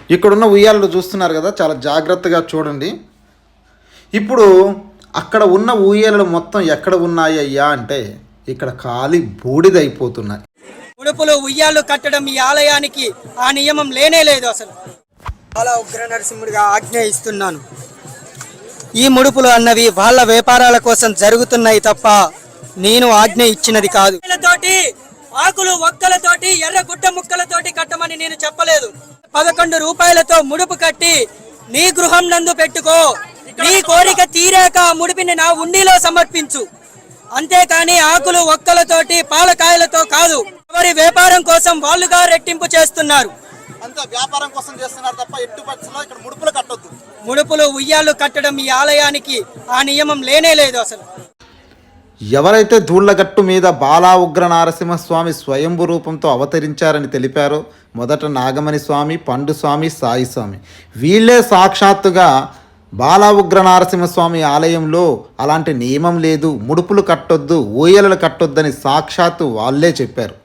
ఇక్కడున్న ఉయ్యాలలు చూస్తున్నారు కదా, చాలా జాగ్రత్తగా చూడండి. ఇప్పుడు అక్కడ ఉన్న ఉయ్యాలలు మొత్తం ఎక్కడ ఉన్నాయి అయ్యా అంటే ఇక్కడ ఖాళీ బూడిదైపోతున్నాయి. ముడుపులు ఉయ్యాలు కట్టడం ఈ ఆలయానికి ఆ నియమం లేనే లేదు. అసలు చాలా ఉగ్ర నరసింహుడిగా ఆజ్ఞ ఇస్తున్నాను. ఈ ముడుపులు అన్నవి వాళ్ళ వ్యాపారాల కోసం జరుగుతున్నాయి తప్ప నేను ఆజ్ఞ ఇచ్చినది కాదు. ఆకులు ఒక్కలతోటి ఎర్ర గుడ్డ ముక్కలతోటి కట్టమని నేను చెప్పలేదు. 11 రూపాయలతో ముడుపు కట్టి నీ గృహం నందు పెట్టుకో. నీ కోరిక తీరాక ఆ ముడిపిని నా ఉండిలో సమర్పించు. అంతేకాని ఆకులు ఒక్కలతోటి పాలకాయలతో కాదు. ఎవరి వ్యాపారం కోసం వాళ్ళుగా రెట్టింపు చేస్తున్నారు. అంత వ్యాపారం కోసం చేస్తున్నారు తప్ప ఎట్టు పరిస్థితుల్లో ఇక్కడ ముడుపులు కట్టొద్దు. ముడుపులు ఉయ్యాలు కట్టడం ఈ ఆలయానికి ఆ నియమం లేనే లేదు. అసలు ఎవరైతే ధూళ్లగట్టు మీద బాలా ఉగ్ర నారసింహస్వామి స్వయంభూ రూపంతో అవతరించారని తెలిపారో, మొదట నాగమణి స్వామి, పండు స్వామి, సాయి స్వామి, వీళ్ళే సాక్షాత్తుగా బాలా ఉగ్ర నారసింహస్వామి ఆలయంలో అలాంటి నియమం లేదు, ముడుపులు కట్టొద్దు, ఊయలలు కట్టొద్దని సాక్షాత్తు వాళ్ళే చెప్పారు.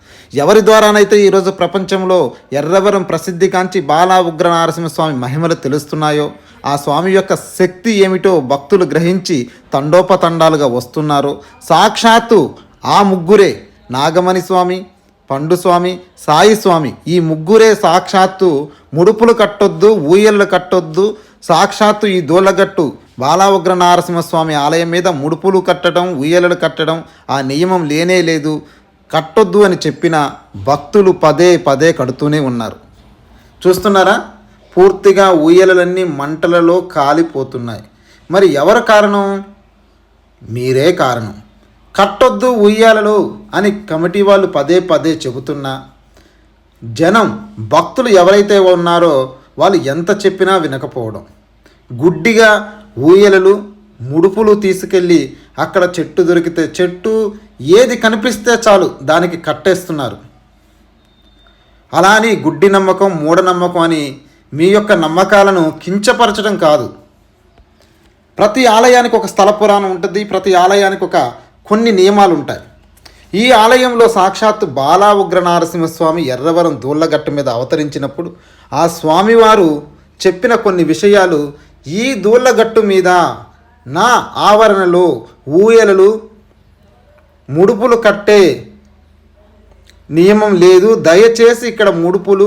ఎవరి ద్వారానైతే ఈరోజు ప్రపంచంలో ఎర్రవరం ప్రసిద్ధిగాంచి బాలా ఉగ్ర నారసింహస్వామి మహిమలు తెలుస్తున్నాయో, ఆ స్వామి యొక్క శక్తి ఏమిటో భక్తులు గ్రహించి తండోపతండాలుగా వస్తున్నారో, సాక్షాత్తు ఆ ముగ్గురే నాగమణి స్వామి, పండు స్వామి, సాయి స్వామి, ఈ ముగ్గురే సాక్షాత్తు ముడుపులు కట్టొద్దు, ఊయళ్ళు కట్టొద్దు, సాక్షాత్తు ఈ దూళ్ళగట్టు బాలా ఉగ్ర నారసింహస్వామి ఆలయం మీద ముడుపులు కట్టడం, ఊయలలు కట్టడం ఆ నియమం లేనే లేదు, కట్టొద్దు అని చెప్పిన భక్తులు పదే పదే కడుతూనే ఉన్నారు. చూస్తున్నారా, పూర్తిగా ఊయలలన్నీ మంటలలో కాలిపోతున్నాయి. మరి ఎవరు కారణం? మీరే కారణం. కట్టొద్దు ఉయ్యాలలు అని కమిటీ వాళ్ళు పదే పదే చెబుతున్నా జనం, భక్తులు ఎవరైతే ఉన్నారో వాళ్ళు ఎంత చెప్పినా వినకపోవడం, గుడ్డిగా ఊయలలు ముడుపులు తీసుకెళ్ళి అక్కడ చెట్టు దొరికితే చెట్టు ఏది కనిపిస్తే చాలు దానికి కట్టేస్తున్నారు. అలా అని గుడ్డి నమ్మకం, మూఢనమ్మకం అని మీ యొక్క నమ్మకాలను కించపరచడం కాదు. ప్రతి ఆలయానికి ఒక స్థల పురాణం ఉంటుంది, ప్రతి ఆలయానికి కొన్ని నియమాలు ఉంటాయి. ఈ ఆలయంలో సాక్షాత్తు బాలా ఉగ్ర నారసింహస్వామి ఎర్రవరం దూళ్ళగట్టు మీద అవతరించినప్పుడు ఆ స్వామివారు చెప్పిన కొన్ని విషయాలు, ఈ దూళ్ళగట్టు మీద నా ఆవరణలో ఊయలలు ముడుపులు కట్టే నియమం లేదు, దయచేసి ఇక్కడ ముడుపులు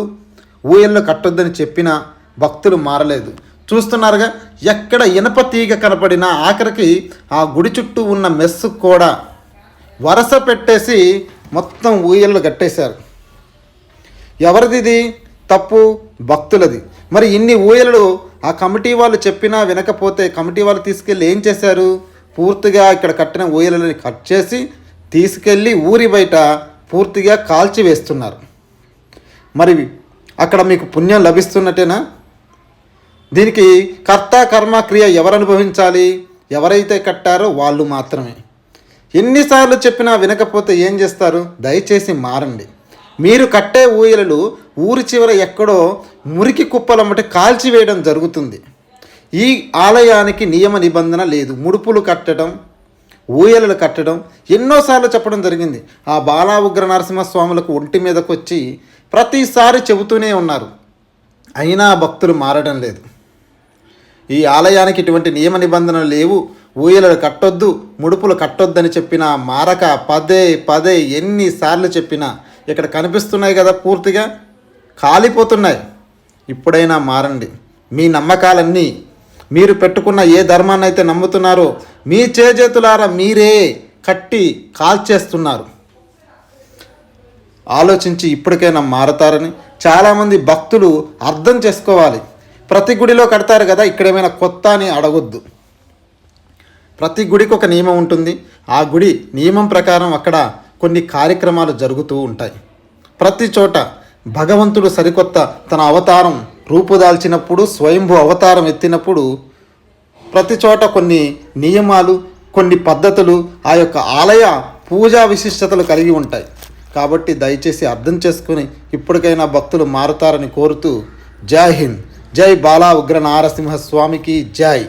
ఊయళ్ళు కట్టొద్దని చెప్పిన భక్తులు మారలేదు. చూస్తున్నారుగా, ఎక్కడ ఇనప తీగ కనపడినా ఆఖరికి ఆ గుడి చుట్టూ ఉన్న మెస్సు కూడా వరస పెట్టేసి మొత్తం ఊయళ్ళు కట్టేశారు. ఎవరిది ఇది తప్పు? భక్తులది. మరి ఇన్ని ఊయలు ఆ కమిటీ వాళ్ళు చెప్పినా వినకపోతే కమిటీ వాళ్ళు తీసుకెళ్ళి ఏం చేశారు? పూర్తిగా ఇక్కడ కట్టిన ఊయలని కట్ చేసి తీసుకెళ్ళి ఊరి బయట పూర్తిగా కాల్చి వేస్తున్నారు. మరి అక్కడ మీకు పుణ్యం లభిస్తున్నట్టేనా? దీనికి కర్త కర్మ క్రియ ఎవరు అనుభవించాలి? ఎవరైతే కట్టారో వాళ్ళు మాత్రమే. ఎన్నిసార్లు చెప్పినా వినకపోతే ఏం చేస్తారు? దయచేసి మారండి. మీరు కట్టే ఊయలలు ఊరి చివర ఎక్కడో మురికి కుప్పలమ్మటి కాల్చివేయడం జరుగుతుంది. ఈ ఆలయానికి నియమ నిబంధన లేదు. ముడుపులు కట్టడం, ఊయలలు కట్టడం ఎన్నోసార్లు చెప్పడం జరిగింది. ఆ బాలా ఉగ్ర నరసింహస్వాములకు ఒంటి మీదకు వచ్చి ప్రతిసారి చెబుతూనే ఉన్నారు. అయినా భక్తులు మారడం లేదు. ఈ ఆలయానికి ఇటువంటి నియమ నిబంధనలు లేవు, ఊయలలు కట్టొద్దు, ముడుపులు కట్టొద్దని చెప్పినా మారక పదే పదే ఎన్నిసార్లు చెప్పినా ఇక్కడ కనిపిస్తున్నాయి కదా, పూర్తిగా కాలిపోతున్నాయి. ఇప్పుడైనా మారండి. మీ నమ్మకాలన్నీ, మీరు పెట్టుకున్న ఏ ధర్మాన్ని అయితే నమ్ముతున్నారో మీ చేజేతులారా మీరే కట్టి కాల్చేస్తున్నారు. ఆలోచించి ఇప్పటికైనా మారతారని చాలామంది భక్తులు అర్థం చేసుకోవాలి. ప్రతి గుడిలో కడతారు కదా, ఇక్కడేమైనా కొత్త అని అడగొద్దు. ప్రతి గుడికి ఒక నియమం ఉంటుంది. ఆ గుడి నియమం ప్రకారం అక్కడ కొన్ని కార్యక్రమాలు జరుగుతూ ఉంటాయి. ప్రతి చోట భగవంతుడు సరికొత్త తన అవతారం రూపుదాల్చినప్పుడు, స్వయంభూ అవతారం ఎత్తినప్పుడు ప్రతి చోట కొన్ని నియమాలు, కొన్ని పద్ధతులు, ఆ యొక్క ఆలయ పూజా విశిష్టతలు కలిగి ఉంటాయి. కాబట్టి దయచేసి అర్థం చేసుకుని ఇప్పటికైనా భక్తులు మారుతారని కోరుతూ జై హింద్, జై బాలా ఉగ్ర నారసింహ స్వామికి జై.